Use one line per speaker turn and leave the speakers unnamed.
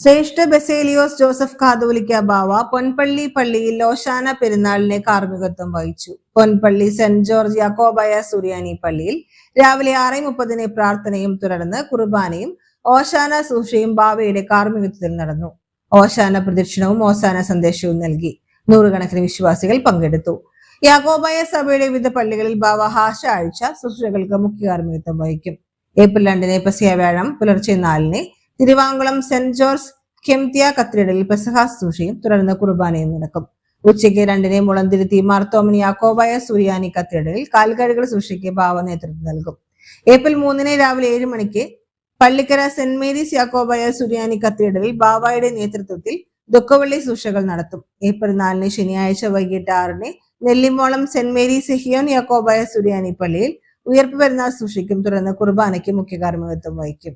ശ്രേഷ്ഠ Baselios Joseph കാതോലിക്ക ബാവ പൊൻപള്ളി പള്ളിയിൽ ഓശാന പെരുന്നാളിനെ കാർമ്മികത്വം വഹിച്ചു. പൊൻപള്ളി സെന്റ് ജോർജ് യാക്കോബായ സുറിയാനി പള്ളിയിൽ രാവിലെ 6:30 പ്രാർത്ഥനയും തുടർന്ന് കുർബാനയും ഓശാന സൂക്ഷയും ബാവയുടെ കാർമ്മികത്വത്തിൽ നടന്നു. ഓശാന പ്രദക്ഷിണവും ഓശാന സന്ദേശവും നൽകി. നൂറുകണക്കിന് വിശ്വാസികൾ പങ്കെടുത്തു. യാക്കോബായ സഭയുടെ വിവിധ പള്ളികളിൽ ബാവ ഹാശ ആഴ്ച ശുശ്രൂഷകൾക്ക് മുഖ്യ കാർമ്മികത്വം വഹിക്കും. ഏപ്രിൽ 2 പെസഹ വ്യാഴം പുലർച്ചെ 4 തിരുവാങ്കുളം സെന്റ് ജോർജ് കെംതിയ കത്തീഡ്രലിൽ പെസഹ ശുശ്രൂഷയും തുടർന്ന് കുർബാനയും നടക്കും. ഉച്ചയ്ക്ക് 2 മുളന്തിരുത്തി മാർത്തോമൻ യാക്കോബായ സുറിയാനി കത്തീഡ്രലിൽ കാൽകഴുകൽ ശുശ്രൂഷയ്ക്ക് ബാവ നേതൃത്വം നൽകും. ഏപ്രിൽ 3 രാവിലെ 7 മണിക്ക് പള്ളിക്കര സെന്റ് മേരീസ് യാക്കോബായ സുറിയാനി കത്തീഡ്രലിൽ ബാവയുടെ നേതൃത്വത്തിൽ ദുഃഖവെള്ളി ശുശ്രൂഷകൾ നടത്തും. ഏപ്രിൽ 4 ശനിയാഴ്ച വൈകിട്ട് 6 നെല്ലിമോളം സെന്റ് മേരീസ് സെഹിയോൻ യാക്കോബായ സുറിയാനി പള്ളിയിൽ ഉയർപ്പ് പെരുന്നാൾ ശുശ്രൂഷയ്ക്കും തുടർന്ന് കുർബാനയ്ക്ക് മുഖ്യ കാർമ്മികത്വം വഹിക്കും.